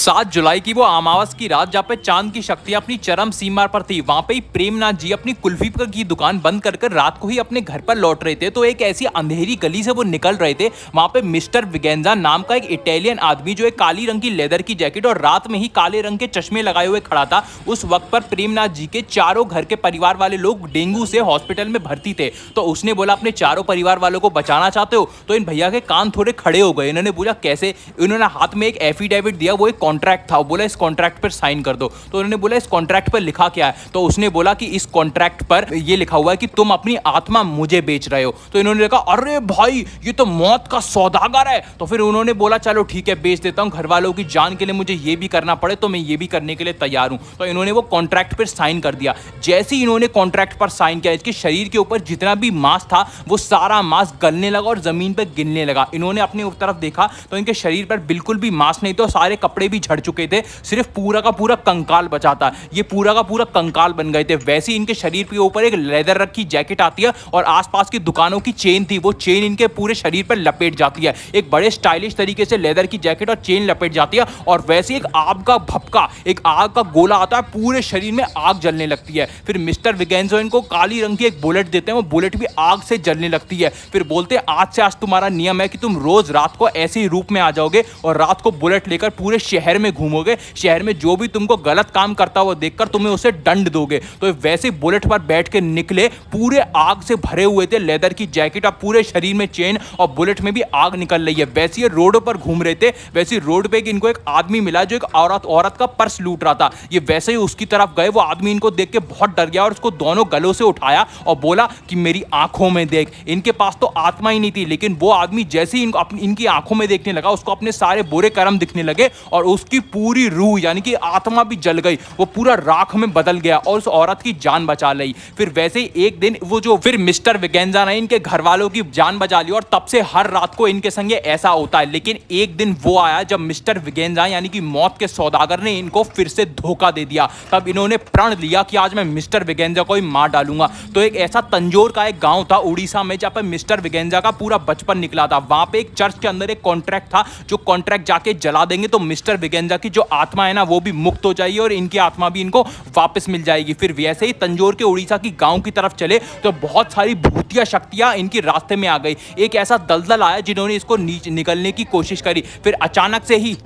7 जुलाई की वो अमावस की रात जहाँ पे चांद की शक्तियां अपनी चरम सीमा पर थी, वहां पे ही प्रेमनाथ जी अपनी कुल्फी की दुकान बंद कर रात को ही अपने घर पर लौट रहे थे। तो एक ऐसी अंधेरी गली से वो निकल रहे थे। वहां पे मिस्टर विगेंजा नाम का एक इटालियन आदमी जो एक काली रंग की लेदर की जैकेट और रात में ही काले रंग के चश्मे लगाए हुए खड़ा था। उस वक्त पर प्रेमनाथ जी के चारों घर के परिवार वाले लोग डेंगू से हॉस्पिटल में भर्ती थे। तो उसने बोला अपने चारों परिवार वालों को बचाना चाहते हो? तो इन भैया के कान थोड़े खड़े हो गए। इन्होंने बोला कैसे? इन्होंने हाथ में एक एफिडेविट दिया, वो एक कॉन्ट्रैक्ट था। बोला इस कॉन्ट्रैक्ट पर साइन कर दो। तो उन्होंने बोला इस कॉन्ट्रैक्ट पर लिखा क्या है? तो उसने बोला कि इस कॉन्ट्रैक्ट पर ये लिखा हुआ है कि तुम अपनी आत्मा मुझे बेच रहे हो। तो इन्होंने कहा अरे भाई ये तो मौत का सौदागर है। तो फिर उन्होंने बोला चलो ठीक है बेच देता हूं, घर वालों की जान के लिए मुझे ये भी करना पड़े तो मैं ये भी करने के लिए तैयार हूं। तो इन्होंने वो कॉन्ट्रैक्ट पर साइन कर दिया। जैसे ही इन्होंने कॉन्ट्रैक्ट पर साइन किया, इसके शरीर के ऊपर जितना भी मांस था वो सारा मांस गलने लगा और जमीन पर गिरने लगा। इन्होंने अपनी तरफ देखा तो इनके शरीर पर बिल्कुल भी मांस नहीं था, सारे कपड़े भी झड़ चुके थे, सिर्फ पूरा का पूरा कंकाल बचा था। ये पूरा का पूरा कंकाल बन गए थे। वैसे ही इनके शरीर के ऊपर एक लेदर रखी जैकेट आती है और आसपास की दुकानों की चेन थी, वो चेन इनके पूरे शरीर पर लपेट जाती है। एक बड़े स्टाइलिश तरीके से लेदर की जैकेट और चेन लपेट जाती है और वैसे एक आग का भपका, एक आग का गोला आता है, पूरे शरीर में आग जलने लगती है। फिर मिस्टर विगेंजो इनको काली रंग की एक बुलेट देते हैं, वो बुलेट भी आग से जलने लगती है। फिर बोलते हैं आज से आज तुम्हारा नियम है कि तुम रोज रात को ऐसे ही रूप में आ जाओगे और रात को बुलेट लेकर पूरे शहर में घूमोगे। शहर में जो भी तुमको गलत काम करता हुआ देखकर तुम्हें उसे दंड दोगे। तो वैसे बुलेट पर बैठ के निकले, पूरे आग से भरे हुए थे, लेदर की जैकेट और पूरे शरीर में चेन और बुलेट में भी आग निकल रही है। वैसे ये रोड पर घूम रहे थे। वैसे रोड पे इनको एक आदमी मिला जो एक औरत का पर्स लूट रहा था। ये वैसे ही उसकी तरफ गए, वो आदमी इनको देख के बहुत डर गया और उसको दोनों गलों से उठाया और बोला कि मेरी आंखों में देख। इनके पास तो आत्मा ही नहीं थी, लेकिन वो आदमी जैसे ही इनकी आंखों में देखने लगा, उसको अपने सारे बुरे कर्म दिखने लगे और उसकी पूरी रूह यानी कि आत्मा भी जल गई। वो पूरा राख में बदल गया और उस औरत की जान बचा ली। फिर वैसे ही एक दिन फिर मिस्टर विगेंजा ने इनके घर वालों की जान बचा ली और तब से हर रात को इनके संग ऐसा होता है। लेकिन एक दिन वो आया जब मिस्टर विगेंजा यानी कि मौत के सौदागर ने इनको फिर से धोखा दे दिया। तब इन्होंने प्रण लिया कि आज मैं मिस्टर विगेंजा को ही मार डालूंगा। तो एक ऐसा तंजौर का एक गांव था उड़ीसा में जहां पर मिस्टर विगेंजा का पूरा बचपन निकला था। वहां पे एक चर्च के अंदर एक कॉन्ट्रैक्ट था, जो कॉन्ट्रैक्ट जाके जला देंगे तो मिस्टर विगेंजा की जो आत्मा है ना वो भी मुक्त हो जाएगी और इनकी आत्मा भी इनको वापस मिल जाएगी। फिर वैसे ही तंजौर के उड़ीसा की गांव की तरफ चले तो बहुत सारी भूतिया शक्तियां इनके रास्ते में आ गई। एक ऐसा दलदल आया जिन्होंने इसको निकलने की कोशिश करी। फिर अचानक से ही